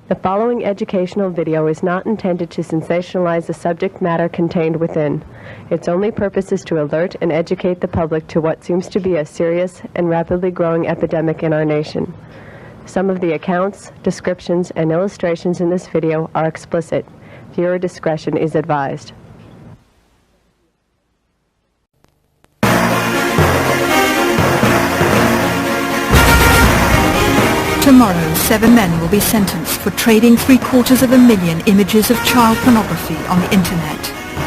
The following educational video is not intended to sensationalize the subject matter contained within. Its only purpose is to alert and educate the public to what seems to be a serious and rapidly growing epidemic in our nation. Some of the accounts, descriptions, and illustrations in this video are explicit. Viewer discretion is advised. Tomorrow, 7 men will be sentenced for trading 750,000 images of child pornography on the internet.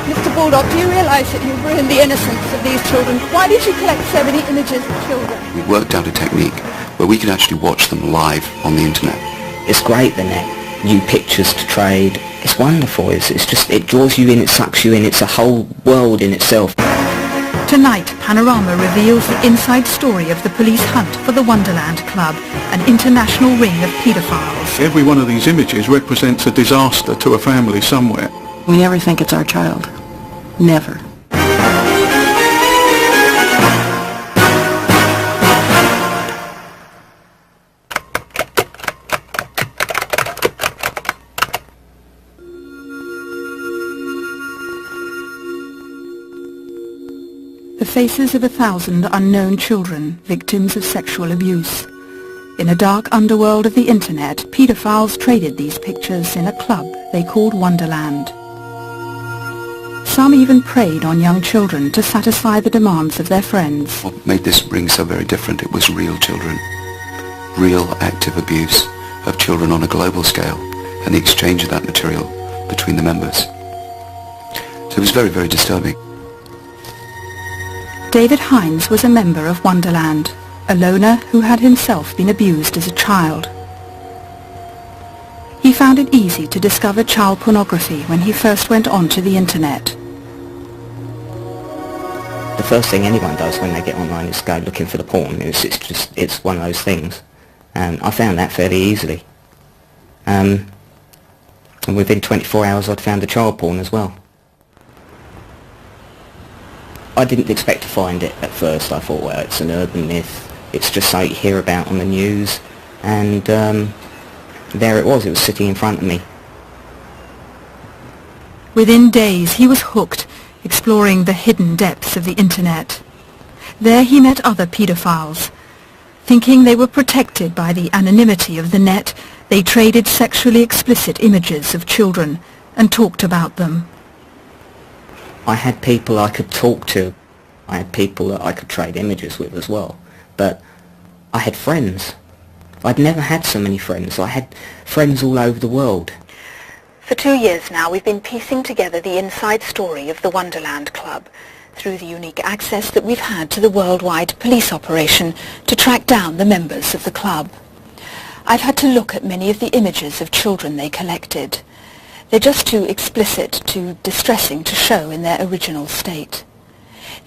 Mr. Bulldog, do you realise that you've ruined the innocence of these children? Why did you collect so many images of children? We worked out a technique where we could actually watch them live on the internet. It's great, the net. New pictures to trade. It's wonderful. It's just, it draws you in, it sucks you in. It's a whole world in itself. Tonight, Panorama reveals the inside story of the police hunt for the Wonderland Club, an international ring of paedophiles. Every one of these images represents a disaster to a family somewhere. We never think it's our child. Never. The faces of 1,000 unknown children, victims of sexual abuse. In a dark underworld of the internet, paedophiles traded these pictures in a club they called Wonderland. Some even preyed on young children to satisfy the demands of their friends. What made this ring so very different, it was real children. Real active abuse of children on a global scale, and the exchange of that material between the members. So it was very, very disturbing. David Hines was a member of Wonderland, a loner who had himself been abused as a child. He found it easy to discover child pornography when he first went onto the internet. The first thing anyone does when they get online is go looking for the porn. It's one of those things. And I found that fairly easily. And within 24 hours I'd found the child porn as well. I didn't expect to find it at first. I thought, well, it's an urban myth. It's just something you hear about on the news. And there it was sitting in front of me. Within days, he was hooked, exploring the hidden depths of the internet. There he met other paedophiles. Thinking they were protected by the anonymity of the net, they traded sexually explicit images of children and talked about them. I had people I could talk to. I had people that I could trade images with as well. But I had friends. I'd never had so many friends. I had friends all over the world. For 2 years now, we've been piecing together the inside story of the Wonderland Club through the unique access that we've had to the worldwide police operation to track down the members of the club. I've had to look at many of the images of children they collected. They're just too explicit, too distressing to show in their original state.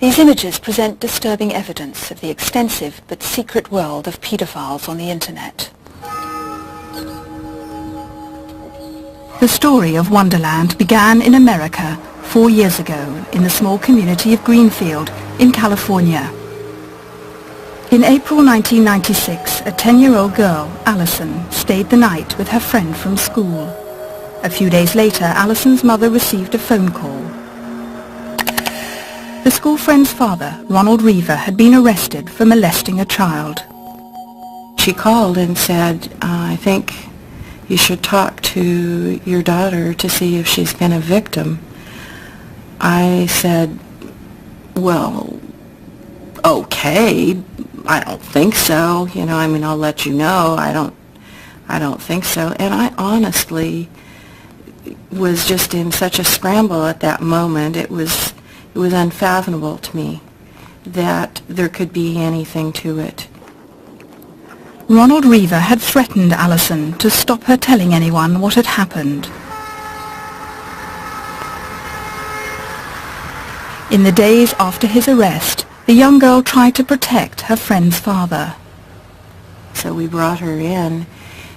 These images present disturbing evidence of the extensive but secret world of paedophiles on the internet. The story of Wonderland began in America 4 years ago in the small community of Greenfield in California. In April 1996, a 10-year-old girl, Allison, stayed the night with her friend from school. A few days later, Allison's mother received a phone call. The school friend's father, Ronald Reaver, had been arrested for molesting a child. She called and said, I think you should talk to your daughter to see if she's been a victim. I said, well, okay, I don't think so. I'll let you know. I don't think so. And I honestly was just in such a scramble at that moment. It was unfathomable to me that there could be anything to it. Ronald Reaver had threatened Allison to stop her telling anyone what had happened. In the days after his arrest, the young girl tried to protect her friend's father. So we brought her in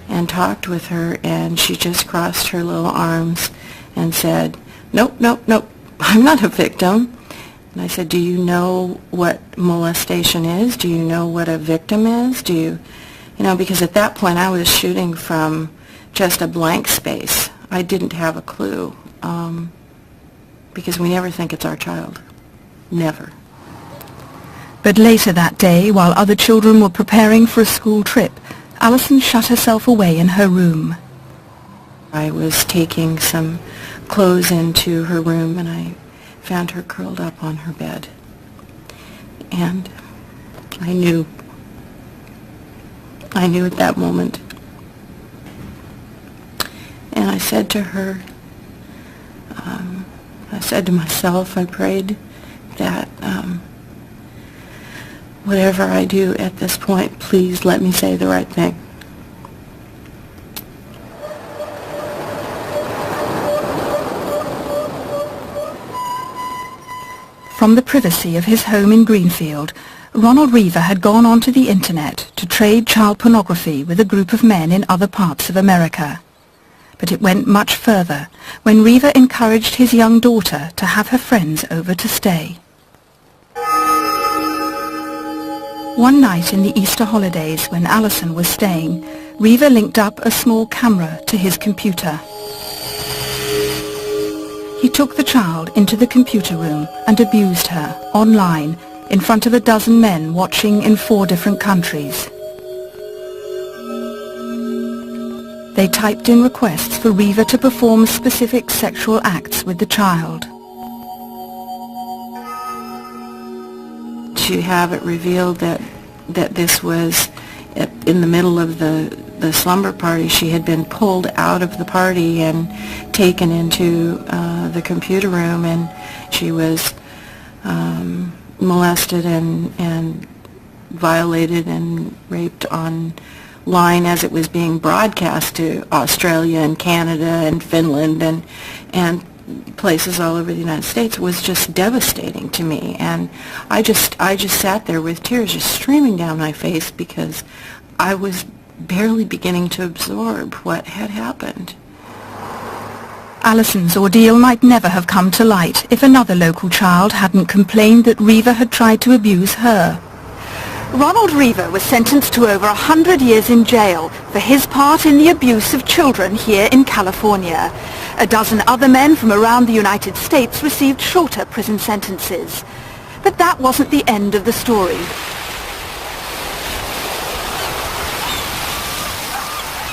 and talked with her, and she just crossed her little arms and said, nope, I'm not a victim. And I said, do you know what molestation is? Do you know what a victim is? Because at that point I was shooting from just a blank space. I didn't have a clue, because we never think it's our child. Never. But later that day, while other children were preparing for a school trip, Alison shut herself away in her room. I was taking some clothes into her room, and I found her curled up on her bed. And I knew at that moment. And I said to her, I said to myself, I prayed that whatever I do at this point, please let me say the right thing. From the privacy of his home in Greenfield, Ronald Reaver had gone onto the internet to trade child pornography with a group of men in other parts of America. But it went much further when Reaver encouraged his young daughter to have her friends over to stay. One night in the Easter holidays when Alison was staying, Reaver linked up a small camera to his computer. He took the child into the computer room and abused her, online, in front of a dozen men watching in 4 different countries. They typed in requests for Reaver to perform specific sexual acts with the child. To have it revealed that this was in the middle of the slumber party. She had been pulled out of the party and taken into the computer room, and she was molested and violated and raped online as it was being broadcast to Australia and Canada and Finland and places all over the United States. Was just devastating to me, and I just sat there with tears just streaming down my face because I was barely beginning to absorb what had happened. Alison's ordeal might never have come to light if another local child hadn't complained that Reaver had tried to abuse her. Ronald Reaver was sentenced to over 100 years in jail for his part in the abuse of children here in California. A dozen other men from around the United States received shorter prison sentences. But that wasn't the end of the story.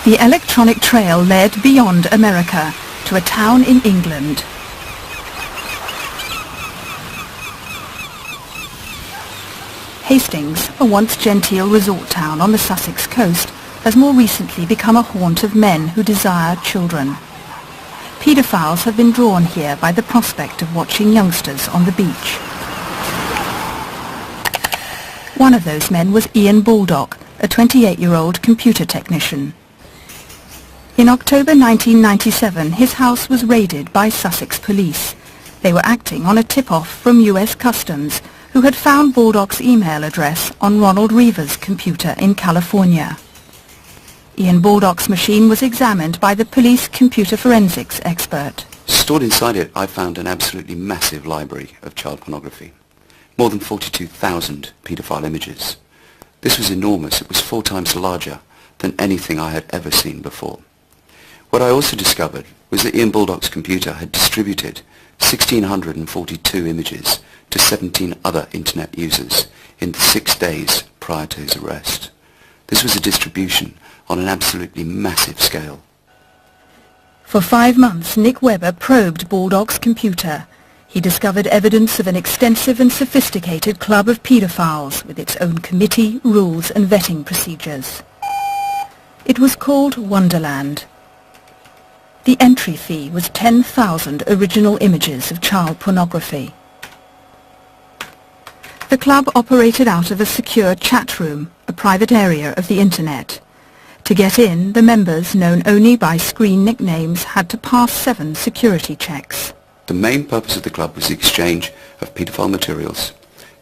The electronic trail led beyond America to a town in England. Hastings, a once genteel resort town on the Sussex coast, has more recently become a haunt of men who desire children. Paedophiles have been drawn here by the prospect of watching youngsters on the beach. One of those men was Ian Baldock, a 28-year-old computer technician. In October 1997, his house was raided by Sussex police. They were acting on a tip-off from US Customs, who had found Baldock's email address on Ronald Reaver's computer in California. Ian Baldock's machine was examined by the police computer forensics expert. Stored inside it, I found an absolutely massive library of child pornography. More than 42,000 paedophile images. This was enormous. It was 4 times larger than anything I had ever seen before. What I also discovered was that Ian Baldock's computer had distributed 1,642 images to 17 other internet users in the 6 days prior to his arrest. This was a distribution on an absolutely massive scale. For 5 months, Nick Webber probed Baldock's computer. He discovered evidence of an extensive and sophisticated club of paedophiles with its own committee, rules and vetting procedures. It was called Wonderland. The entry fee was 10,000 original images of child pornography. The club operated out of a secure chat room, a private area of the internet. To get in, the members, known only by screen nicknames, had to pass 7 security checks. The main purpose of the club was the exchange of paedophile materials,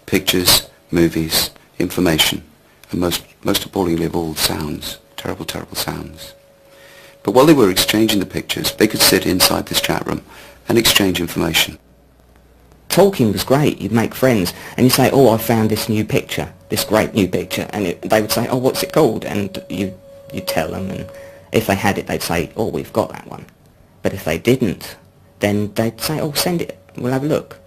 pictures, movies, information, and most appallingly of all, sounds. Terrible, terrible sounds. But while they were exchanging the pictures, they could sit inside this chat room and exchange information. Talking was great. You'd make friends and you say, oh, I found this new picture, this great new picture, and they would say, oh, what's it called? And you tell them, If they had it, they'd say, oh, we've got that one. But if they didn't, then they'd say, oh, send it, we'll have a look.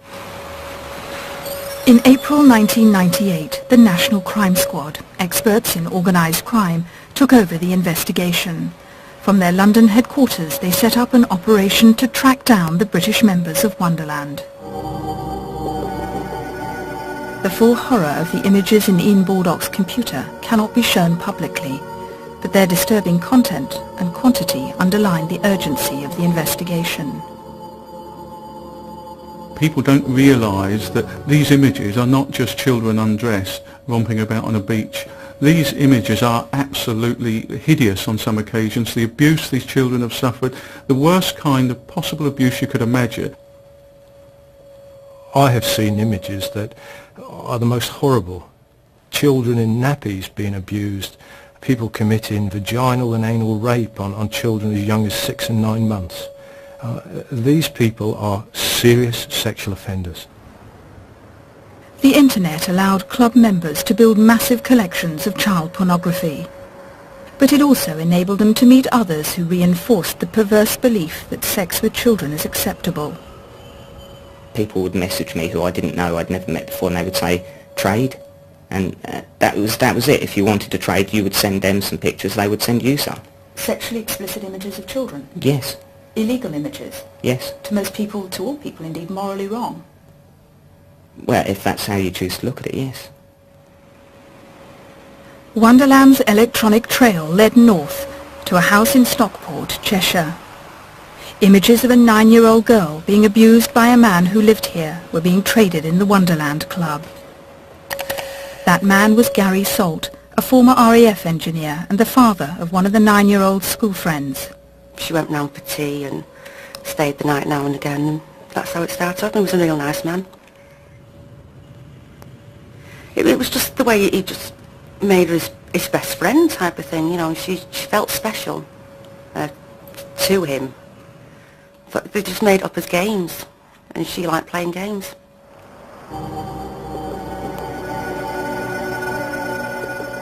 In April 1998, the National Crime Squad, experts in organised crime, took over the investigation. From their London headquarters, they set up an operation to track down the British members of Wonderland. The full horror of the images in Ian Baldock's computer cannot be shown publicly, but their disturbing content and quantity underline the urgency of the investigation. People don't realise that these images are not just children undressed, romping about on a beach. These images are absolutely hideous on some occasions. The abuse these children have suffered, the worst kind of possible abuse you could imagine. I have seen images that are the most horrible. Children in nappies being abused, people committing vaginal and anal rape on children as young as 6 and 9 months. These people are serious sexual offenders. The internet allowed club members to build massive collections of child pornography. But it also enabled them to meet others who reinforced the perverse belief that sex with children is acceptable. People would message me who I didn't know, I'd never met before, and they would say, trade. And that was it. If you wanted to trade, you would send them some pictures, they would send you some. Sexually explicit images of children? Yes. Illegal images? Yes. To most people, to all people indeed, morally wrong? Well, if that's how you choose to look at it, yes. Wonderland's electronic trail led north to a house in Stockport, Cheshire. Images of a 9-year-old girl being abused by a man who lived here were being traded in the Wonderland Club. That man was Gary Salt, a former RAF engineer and the father of one of the 9-year-old's school friends. She went round for tea and stayed the night now and again, and that's how it started. He was a real nice man. It was just the way he just made her his best friend type of thing, you know. She felt special to him. But they just made up as games, and she liked playing games.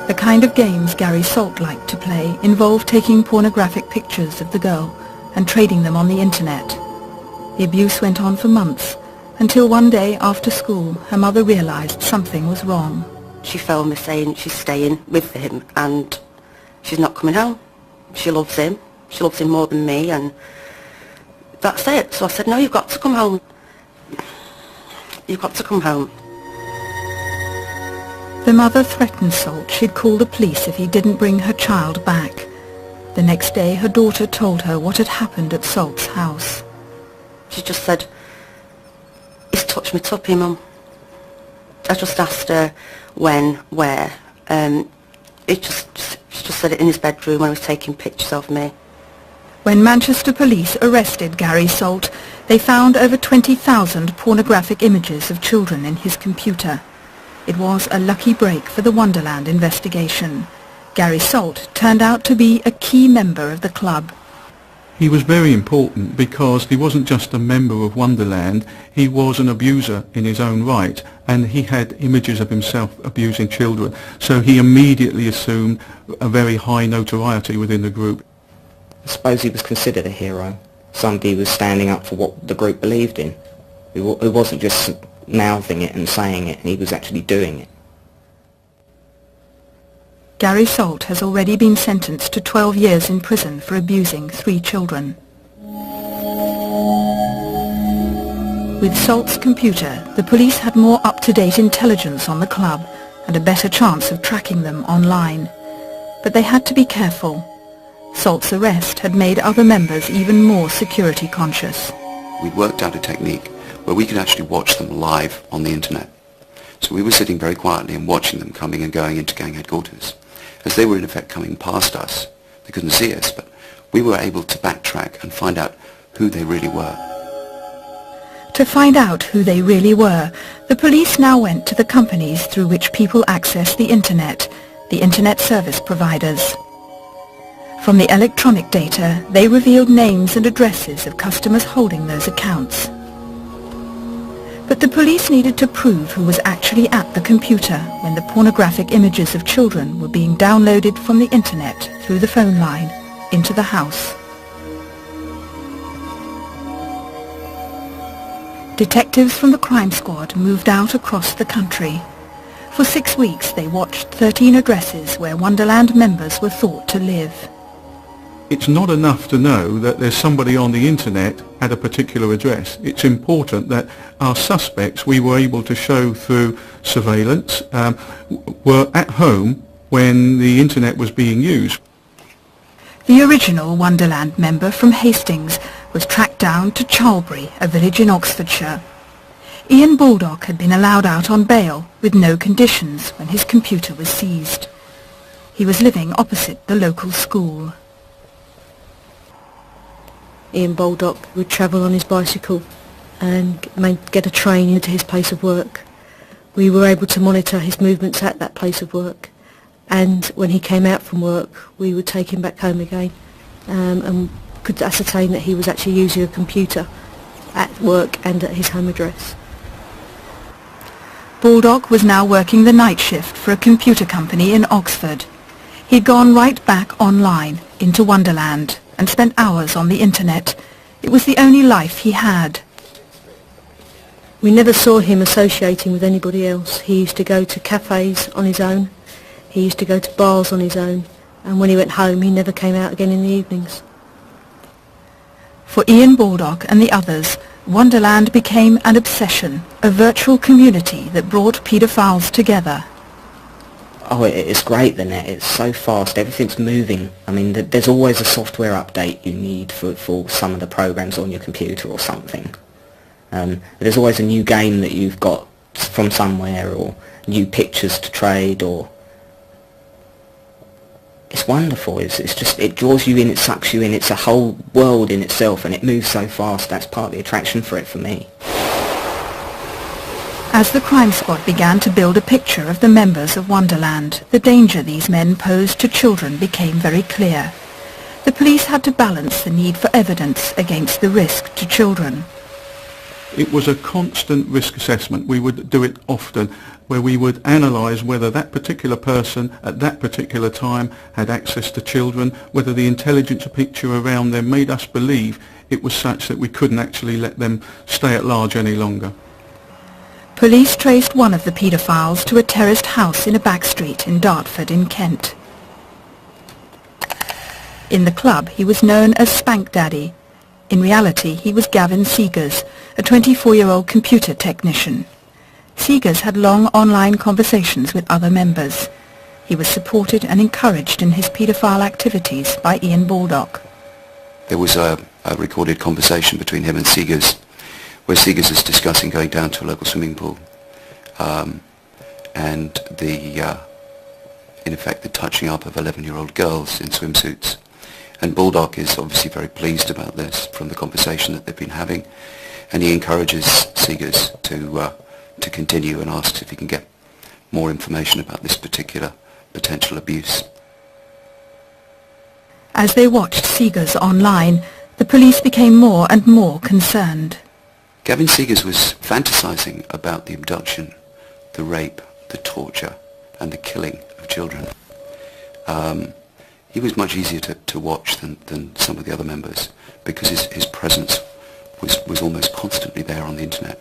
The kind of games Gary Salt liked to play involved taking pornographic pictures of the girl and trading them on the internet. The abuse went on for months, until one day after school her mother realised something was wrong. She phoned me saying she's staying with him and she's not coming home. She loves him more than me, and that's it. So I said, no, you've got to come home. You've got to come home. The mother threatened Salt she'd call the police if he didn't bring her child back. The next day her daughter told her what had happened at Salt's house. She just said, he's touched me tuppy, Mum. I just asked her when, where. She just said it in his bedroom when he was taking pictures of me. When Manchester police arrested Gary Salt, they found over 20,000 pornographic images of children in his computer. It was a lucky break for the Wonderland investigation. Gary Salt turned out to be a key member of the club. He was very important because he wasn't just a member of Wonderland, he was an abuser in his own right, and he had images of himself abusing children, so he immediately assumed a very high notoriety within the group. I suppose he was considered a hero. Somebody who was standing up for what the group believed in. He wasn't just mouthing it and saying it, he was actually doing it. Gary Salt has already been sentenced to 12 years in prison for abusing 3 children. With Salt's computer, the police had more up-to-date intelligence on the club and a better chance of tracking them online. But they had to be careful. Salt's arrest had made other members even more security conscious. We'd worked out a technique where we could actually watch them live on the internet. So we were sitting very quietly and watching them coming and going into gang headquarters. As they were in effect coming past us, they couldn't see us, but we were able to backtrack and find out who they really were. To find out who they really were, the police now went to the companies through which people access the internet service providers. From the electronic data, they revealed names and addresses of customers holding those accounts. But the police needed to prove who was actually at the computer when the pornographic images of children were being downloaded from the internet through the phone line. into the house. Detectives from the crime squad moved out across the country. For 6 weeks they watched 13 addresses where Wonderland members were thought to live. It's not enough to know that there's somebody on the internet at a particular address. It's important that our suspects, we were able to show through surveillance, were at home when the internet was being used. The original Wonderland member from Hastings was tracked down to Charlbury, a village in Oxfordshire. Ian Baldock had been allowed out on bail with no conditions when his computer was seized. He was living opposite the local school. Ian Baldock would travel on his bicycle and get a train into his place of work. We were able to monitor his movements at that place of work, and when he came out from work we would take him back home again and could ascertain that he was actually using a computer at work and at his home address. Baldock was now working the night shift for a computer company in Oxford. He'd gone right back online into Wonderland and spent hours on the internet. It was the only life he had. We never saw him associating with anybody else. He used to go to cafes on his own. He used to go to bars on his own. And when he went home, he never came out again in the evenings. For Ian Baldock and the others, Wonderland became an obsession, a virtual community that brought paedophiles together. Oh, it's great, the net. It's so fast. Everything's moving. I mean, there's always a software update you need for some of the programs on your computer or something. There's always a new game that you've got from somewhere, or new pictures to trade, or... It's wonderful. It's just, it draws you in, it sucks you in. It's a whole world in itself, and it moves so fast. That's part of the attraction for it for me. As the crime squad began to build a picture of the members of Wonderland, the danger these men posed to children became very clear. The police had to balance the need for evidence against the risk to children. It was a constant risk assessment. We would do it often, where we would analyse whether that particular person at that particular time had access to children, whether the intelligence picture around them made us believe it was such that we couldn't actually let them stay at large any longer. Police traced one of the paedophiles to a terraced house in a back street in Dartford in Kent. In the club he was known as Spank Daddy. In reality he was Gavin Seegers, a 24-year-old computer technician. Seegers had long online conversations with other members. He was supported and encouraged in his paedophile activities by Ian Baldock. There was a recorded conversation between him and Seegers, where Seegers is discussing going down to a local swimming pool and in effect the touching up of 11-year-old girls in swimsuits. And Baldock is obviously very pleased about this from the conversation that they've been having, and he encourages Seegers to continue and asks if he can get more information about this particular potential abuse. As they watched Seegers online, the police became more and more concerned. Gavin Seegers was fantasizing about the abduction, the rape, the torture and the killing of children. He was much easier to watch than some of the other members because his presence was almost constantly there on the internet.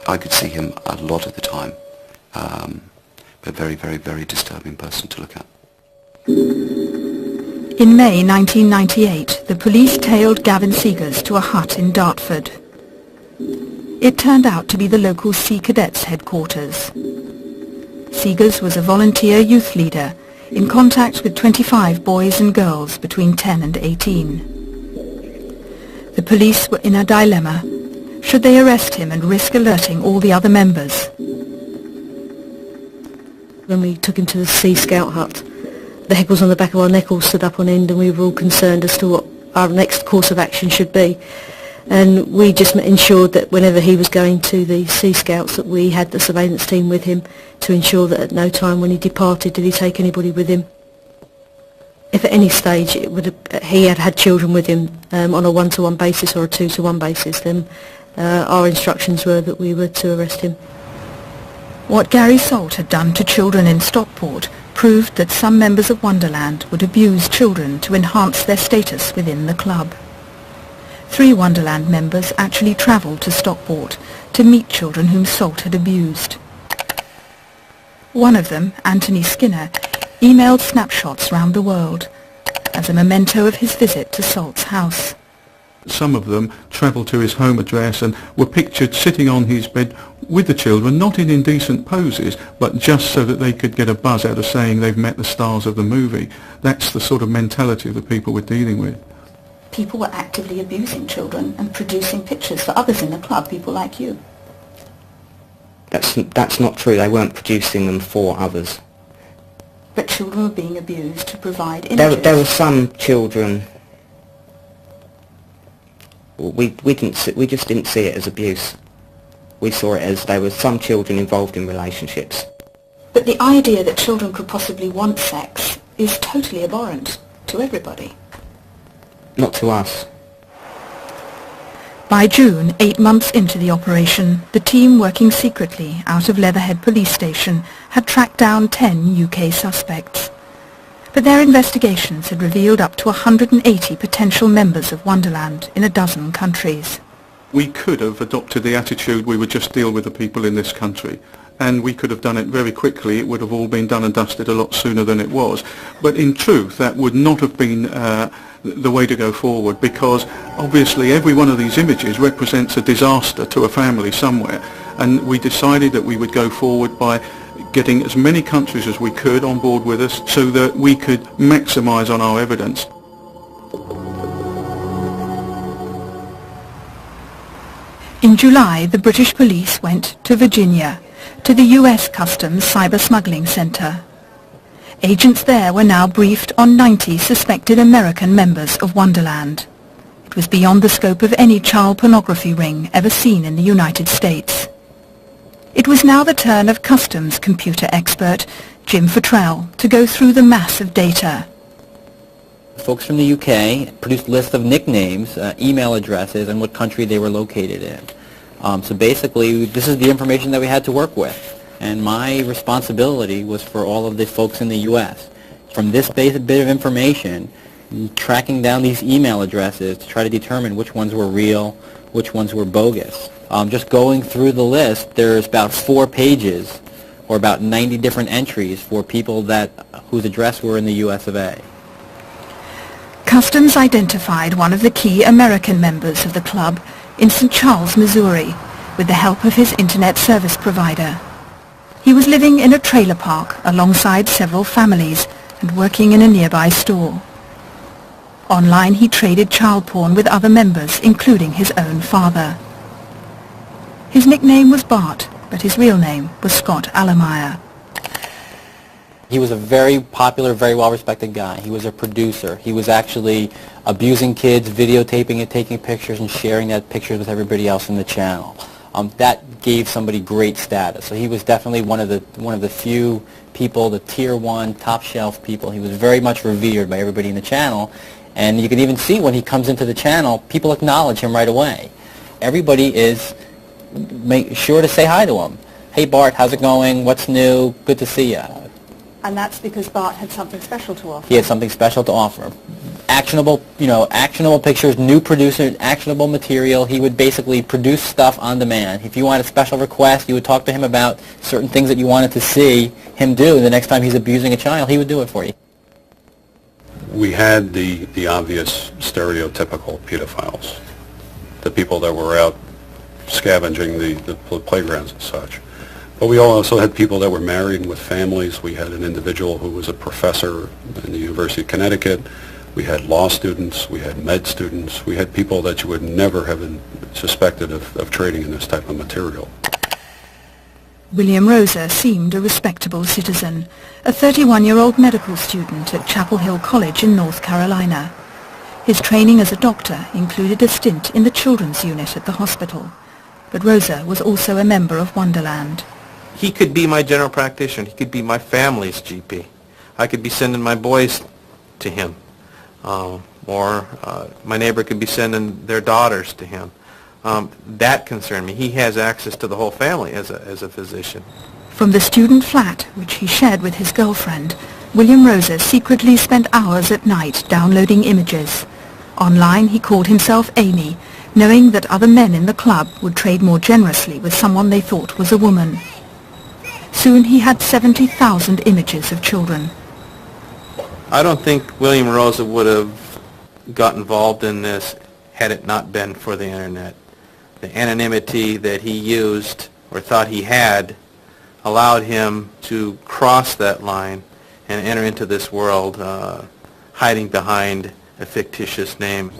I could see him a lot of the time, but very, very, very disturbing person to look at. In May 1998, the police tailed Gavin Seegers to a hut in Dartford. It turned out to be the local Sea Cadets headquarters. Seegers was a volunteer youth leader in contact with 25 boys and girls between 10 and 18. The police were in a dilemma. Should they arrest him and risk alerting all the other members? When we took him to the Sea Scout hut, the hackles on the back of our neck all stood up on end, and we were all concerned as to what our next course of action should be. And we just ensured that whenever he was going to the Sea Scouts that we had the surveillance team with him to ensure that at no time when he departed did he take anybody with him. If at any stage he had had children with him on a one-to-one basis or a two-to-one basis, then our instructions were that we were to arrest him. What Gary Salt had done to children in Stockport proved that some members of Wonderland would abuse children to enhance their status within the club. 3 Wonderland members actually travelled to Stockport to meet children whom Salt had abused. One of them, Anthony Skinner, emailed snapshots round the world as a memento of his visit to Salt's house. Some of them travelled to his home address and were pictured sitting on his bed with the children, not in indecent poses, but just so that they could get a buzz out of saying they've met the stars of the movie. That's the sort of mentality of the people we're dealing with. People were actively abusing children and producing pictures for others in the club, people like you. That's not true. They weren't producing them for others. But children were being abused to provide images. There were some children. We just didn't see it as abuse. We saw it as there were some children involved in relationships. But the idea that children could possibly want sex is totally abhorrent to everybody. Not to us. By June, 8 months into the operation, the team working secretly out of Leatherhead Police Station had tracked down 10 UK suspects. But their investigations had revealed up to 180 potential members of Wonderland in a dozen countries. We could have adopted the attitude we would just deal with the people in this country, and we could have done it very quickly. It would have all been done and dusted a lot sooner than it was. But in truth, that would not have been the way to go forward, because obviously every one of these images represents a disaster to a family somewhere, and we decided that we would go forward by getting as many countries as we could on board with us so that we could maximise on our evidence. In July, the British police went to Virginia, to the US Customs Cyber Smuggling Centre. Agents there were now briefed on 90 suspected American members of Wonderland. It was beyond the scope of any child pornography ring ever seen in the United States. It was now the turn of Customs computer expert Jim Futrell to go through the mass of data. Folks from the UK produced lists of nicknames, email addresses, and what country they were located in. So basically, this is the information that we had to work with. And my responsibility was for all of the folks in the U.S. From this basic bit of information, tracking down these email addresses to try to determine which ones were real, which ones were bogus. Just going through the list, there's about 4 pages, or about 90 different entries for people whose address were in the U.S. of A. Customs identified one of the key American members of the club in St. Charles, Missouri, with the help of his internet service provider. He was living in a trailer park alongside several families and working in a nearby store. Online he traded child porn with other members, including his own father. His nickname was Bart, but his real name was Scott Allemeyer. He was a very popular, very well-respected guy. He was a producer. He was actually abusing kids, videotaping it, taking pictures, and sharing that pictures with everybody else in the channel. That gave somebody great status. So he was definitely one of the few people, the tier 1, top shelf people. He was very much revered by everybody in the channel. And you can even see when he comes into the channel, people acknowledge him right away. Everybody is sure to say hi to him. Hey Bart, how's it going? What's new? Good to see you. And that's because Bart had something special to offer. He had something special to offer. Actionable pictures, new producer, actionable material. He would basically produce stuff on demand. If you want a special request, you would talk to him about certain things that you wanted to see him do. The next time he's abusing a child, he would do it for you. We had the obvious stereotypical pedophiles, the people that were out scavenging the playgrounds and such. But we also had people that were married with families. We had an individual who was a professor in the University of Connecticut. We had law students. We had med students. We had people that you would never have been suspected of trading in this type of material. William Rosa seemed a respectable citizen, a 31-year-old medical student at Chapel Hill College in North Carolina. His training as a doctor included a stint in the children's unit at the hospital. But Rosa was also a member of Wonderland. He could be my general practitioner. He could be my family's GP. I could be sending my boys to him. Or my neighbor could be sending their daughters to him. That concerned me. He has access to the whole family as a physician. From the student flat, which he shared with his girlfriend, William Rosa secretly spent hours at night downloading images. Online he called himself Amy, knowing that other men in the club would trade more generously with someone they thought was a woman. Soon he had 70,000 images of children. I don't think William Rosa would have got involved in this had it not been for the internet. The anonymity that he used or thought he had allowed him to cross that line and enter into this world hiding behind a fictitious name.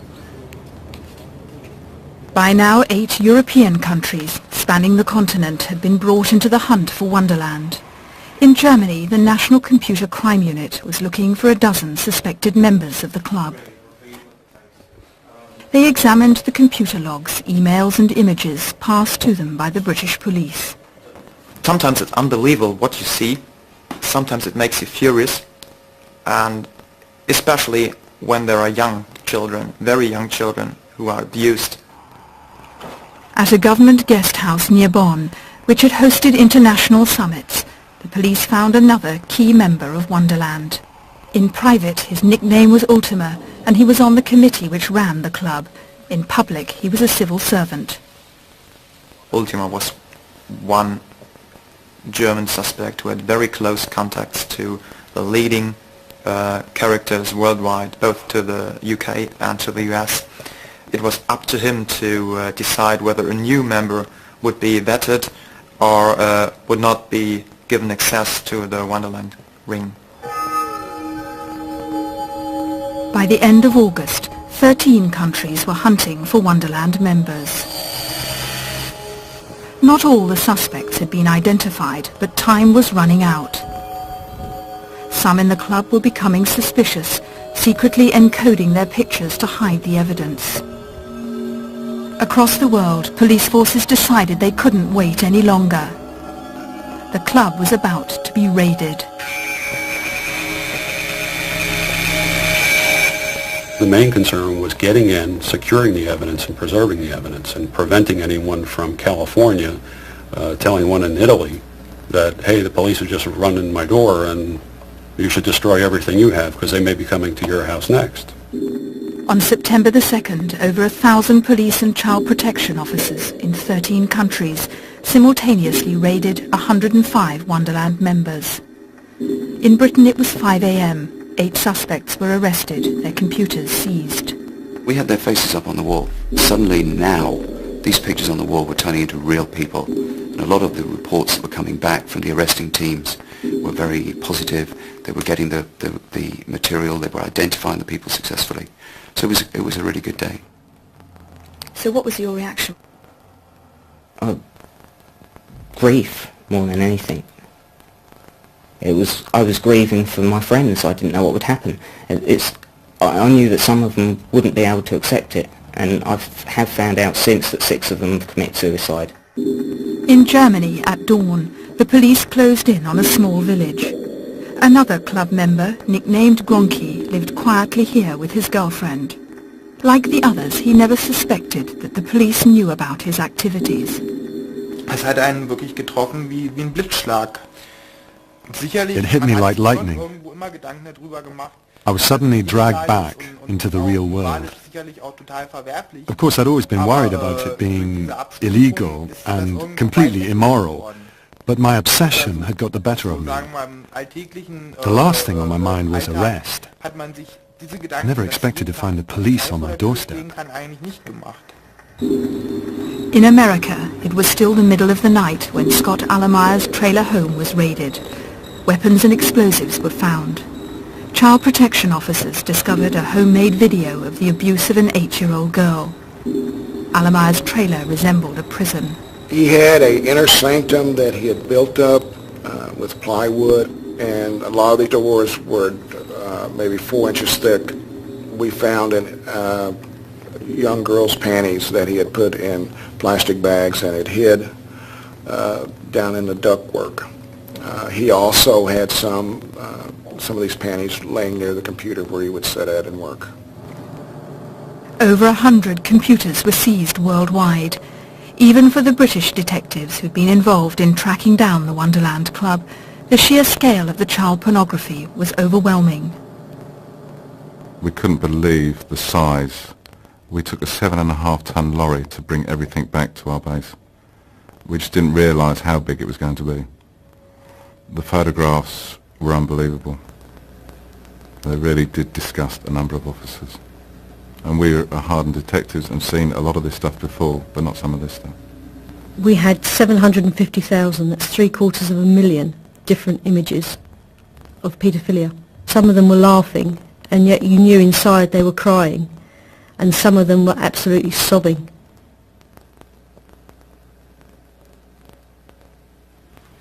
By now, 8 European countries spanning the continent had been brought into the hunt for Wonderland. In Germany, the National Computer Crime Unit was looking for a dozen suspected members of the club. They examined the computer logs, emails and images passed to them by the British police. Sometimes it's unbelievable what you see. Sometimes it makes you furious. And especially when there are young children, very young children, who are abused. At a government guest house near Bonn, which had hosted international summits, the police found another key member of Wonderland. In private, his nickname was Ultima, and he was on the committee which ran the club. In public, he was a civil servant. Ultima was one German suspect who had very close contacts to the leading characters worldwide, both to the UK and to the US. It was up to him to decide whether a new member would be vetted or would not be given access to the Wonderland ring. By the end of August, 13 countries were hunting for Wonderland members. Not all the suspects had been identified, but time was running out. Some in the club were becoming suspicious, secretly encoding their pictures to hide the evidence. Across the world, police forces decided they couldn't wait any longer. The club was about to be raided. The main concern was getting in, securing the evidence and preserving the evidence and preventing anyone from California telling one in Italy that, hey, the police are just running my door and you should destroy everything you have because they may be coming to your house next. On September the 2nd, over 1,000 police and child protection officers in 13 countries simultaneously raided 105 Wonderland members. In Britain it was 5 a.m. 8 suspects were arrested, their computers seized. We had their faces up on the wall. Suddenly now, these pictures on the wall were turning into real people. And a lot of the reports that were coming back from the arresting teams were very positive. They were getting the material, they were identifying the people successfully. So it was a really good day. So what was your reaction? Grief, more than anything. I was grieving for my friends. I didn't know what would happen. I knew that some of them wouldn't be able to accept it, and I have found out since that 6 of them have committed suicide. In Germany, at dawn, the police closed in on a small village. Another club member, nicknamed Gronki, lived quietly here with his girlfriend. Like the others, he never suspected that the police knew about his activities. Es hat einen wirklich getroffen wie ein Blitzschlag. It hit me like lightning. I was suddenly dragged back into the real world. Of course, I'd always been worried about it being illegal and completely immoral, but my obsession had got the better of me. The last thing on my mind was arrest. I never expected to find the police on my doorstep. In America, it was still the middle of the night when Scott Allemeyer's trailer home was raided. Weapons and explosives were found. Child protection officers discovered a homemade video of the abuse of an 8-year-old girl. Allemeyer's trailer resembled a prison. He had an inner sanctum that he had built up with plywood, and a lot of the doors were maybe 4 inches thick. We found a young girl's panties that he had put in plastic bags and had hid down in the ductwork. He also had some of these panties laying near the computer where he would sit at and work. Over 100 computers were seized worldwide. Even for the British detectives who'd been involved in tracking down the Wonderland Club, the sheer scale of the child pornography was overwhelming. We couldn't believe the size. We took a 7.5-ton lorry to bring everything back to our base. We just didn't realise how big it was going to be. The photographs were unbelievable. They really did disgust a number of officers. And we are hardened detectives and seen a lot of this stuff before, but not some of this stuff. We had 750,000, that's 750,000 different images of paedophilia. Some of them were laughing, and yet you knew inside they were crying, and some of them were absolutely sobbing.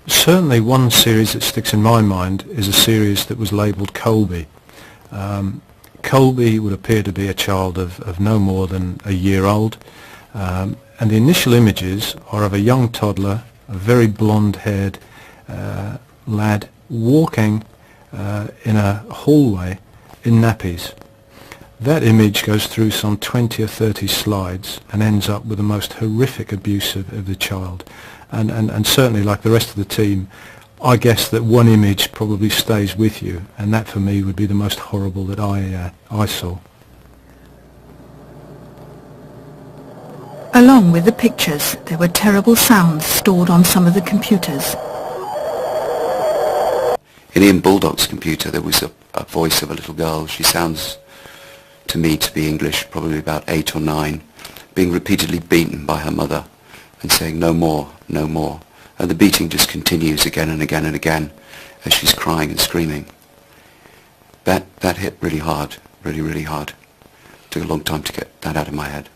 Certainly one series that sticks in my mind is a series that was labelled Colby. Colby would appear to be a child of no more than a year old, and the initial images are of a young toddler, a very blonde-haired lad walking in a hallway in nappies. That image goes through some 20 or 30 slides and ends up with the most horrific abuse of the child. And certainly, like the rest of the team, I guess that one image probably stays with you, and that for me would be the most horrible that I saw. Along with the pictures, there were terrible sounds stored on some of the computers. In Ian Bulldog's computer there was a voice of a little girl. She sounds to me to be English, probably about 8 or 9, being repeatedly beaten by her mother and saying no more, no more. And the beating just continues again and again and again as she's crying and screaming. That hit really hard, really, really hard. Took a long time to get that out of my head.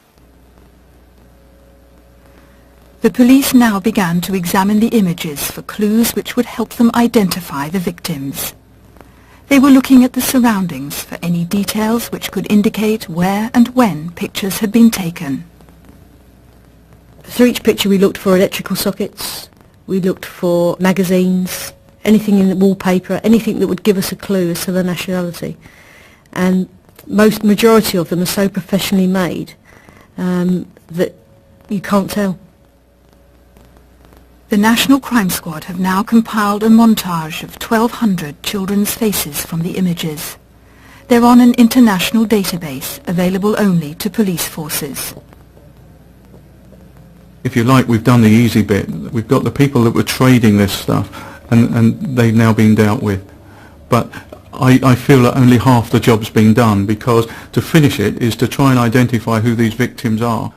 The police now began to examine the images for clues which would help them identify the victims. They were looking at the surroundings for any details which could indicate where and when pictures had been taken. For each picture we looked for electrical sockets, we looked for magazines, anything in the wallpaper, anything that would give us a clue as to the nationality. And majority of them are so professionally made that you can't tell. The National Crime Squad have now compiled a montage of 1,200 children's faces from the images. They're on an international database available only to police forces. If you like, we've done the easy bit. We've got the people that were trading this stuff, and they've now been dealt with. But I feel that only half the job's been done, because to finish it is to try and identify who these victims are.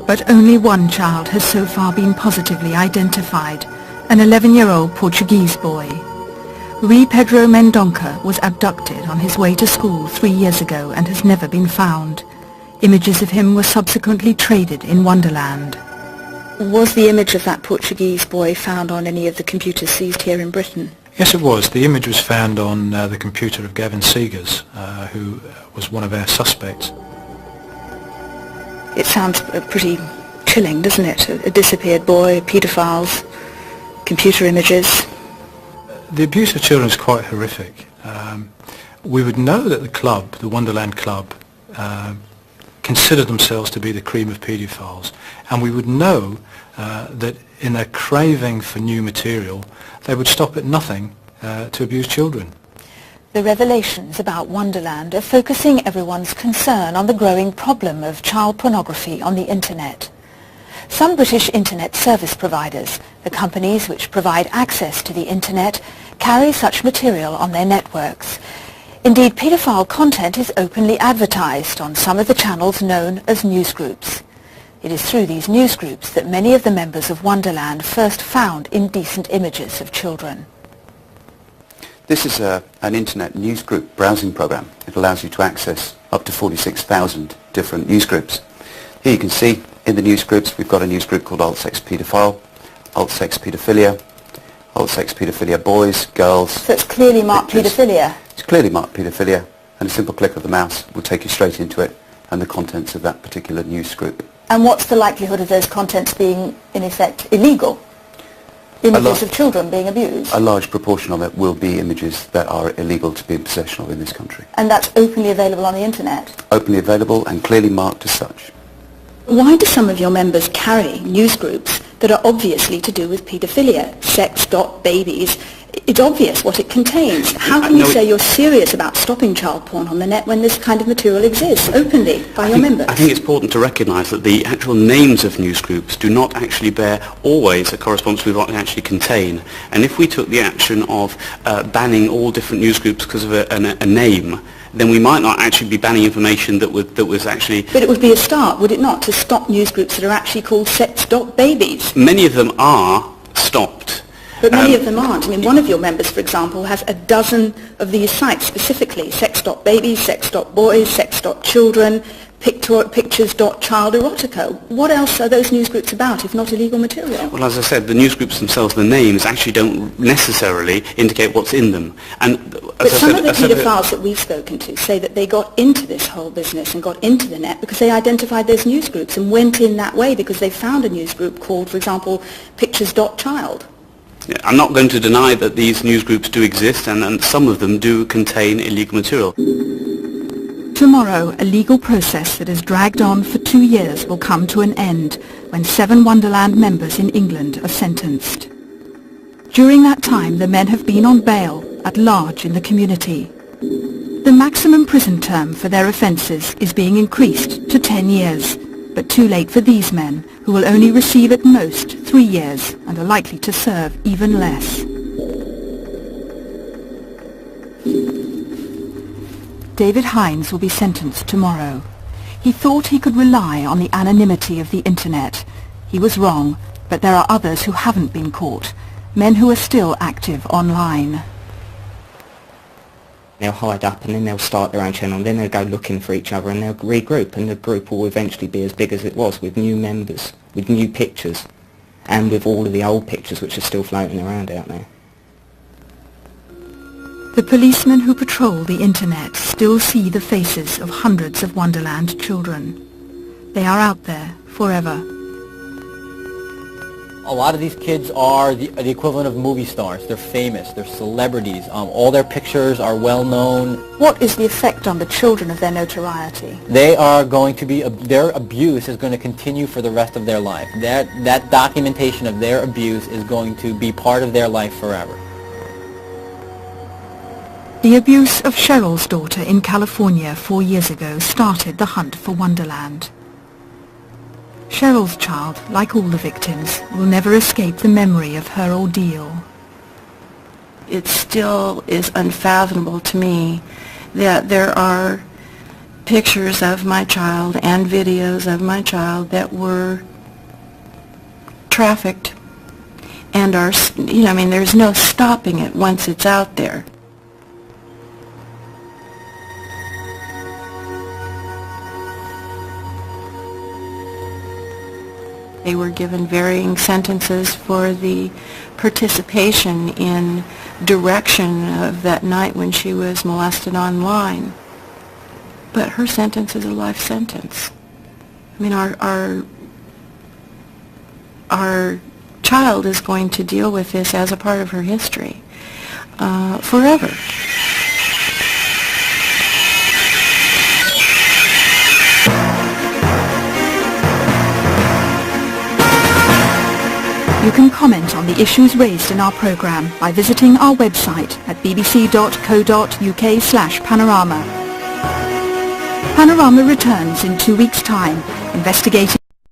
But only one child has so far been positively identified, an 11-year-old Portuguese boy. Rui Pedro Mendonça was abducted on his way to school 3 years ago and has never been found. Images of him were subsequently traded in Wonderland. Was the image of that Portuguese boy found on any of the computers seized here in Britain? Yes, it was. The image was found on the computer of Gavin Seegers, who was one of our suspects. It sounds pretty chilling, doesn't it? A disappeared boy, paedophiles, computer images. The abuse of children is quite horrific. We would know that the club, the Wonderland Club, consider themselves to be the cream of paedophiles, and we would know that in their craving for new material they would stop at nothing to abuse children. The revelations about Wonderland are focusing everyone's concern on the growing problem of child pornography on the internet. Some British internet service providers, the companies which provide access to the internet, carry such material on their networks. Indeed, paedophile content is openly advertised on some of the channels known as newsgroups. It is through these newsgroups that many of the members of Wonderland first found indecent images of children. This is an internet newsgroup browsing program. It allows you to access up to 46,000 different newsgroups. Here you can see in the newsgroups we've got a newsgroup called Alt Sex Paedophile, Alt Sex Paedophilia, Alt Sex Paedophilia boys, girls. So it's clearly marked paedophilia? It's clearly marked paedophilia, and a simple click of the mouse will take you straight into it and the contents of that particular newsgroup. And what's the likelihood of those contents being, in effect, illegal? Images of children being abused? A large proportion of it will be images that are illegal to be in possession of in this country. And that's openly available on the internet? Openly available and clearly marked as such. Why do some of your members carry news groups that are obviously to do with paedophilia, sex.babies? It's obvious what it contains. How can you say you're serious about stopping child porn on the net when this kind of material exists openly by your members? I think it's important to recognise that the actual names of news groups do not actually bear always a correspondence with what they actually contain. And if we took the action of banning all different news groups because of a name, then we might not actually be banning information that was actually... But it would be a start, would it not, to stop news groups that are actually called sex.babies? Many of them are stopped. But many of them aren't. I mean, one of your members, for example, has a dozen of these sites specifically: sex.babies, sex.boys, sex.children, pictures.child erotica. What else are those news groups about if not illegal material? Well, as I said, the news groups themselves, the names, actually don't necessarily indicate what's in them. But some of the paedophiles that we've spoken to say that they got into this whole business and got into the net because they identified those news groups and went in that way because they found a news group called, for example, pictures.child. I'm not going to deny that these news groups do exist, and some of them do contain illegal material. Tomorrow, a legal process that has dragged on for 2 years will come to an end when 7 Wonderland members in England are sentenced. During that time, the men have been on bail at large in the community. The maximum prison term for their offences is being increased to 10 years, but too late for these men, who will only receive at most 3 years and are likely to serve even less. David Hines will be sentenced tomorrow. He thought he could rely on the anonymity of the internet. He was wrong, but there are others who haven't been caught, men who are still active online. They'll hide up and then they'll start their own channel, and then they'll go looking for each other and they'll regroup, and the group will eventually be as big as it was, with new members, with new pictures, and with all of the old pictures which are still floating around out there. The policemen who patrol the internet still see the faces of hundreds of Wonderland children. They are out there forever. A lot of these kids are the equivalent of movie stars. They're famous, they're celebrities. All their pictures are well known. What is the effect on the children of their notoriety? They are going to be, their abuse is going to continue for the rest of their life. That documentation of their abuse is going to be part of their life forever. The abuse of Cheryl's daughter in California 4 years ago started the hunt for Wonderland. Cheryl's child, like all the victims, will never escape the memory of her ordeal. It still is unfathomable to me that there are pictures of my child and videos of my child that were trafficked and are, I mean, there's no stopping it once it's out there. They were given varying sentences for the participation in direction of that night when she was molested online. But her sentence is a life sentence. I mean, our child is going to deal with this as a part of her history forever. You can comment on the issues raised in our programme by visiting our website at bbc.co.uk/panorama. Panorama returns in 2 weeks' time, investigating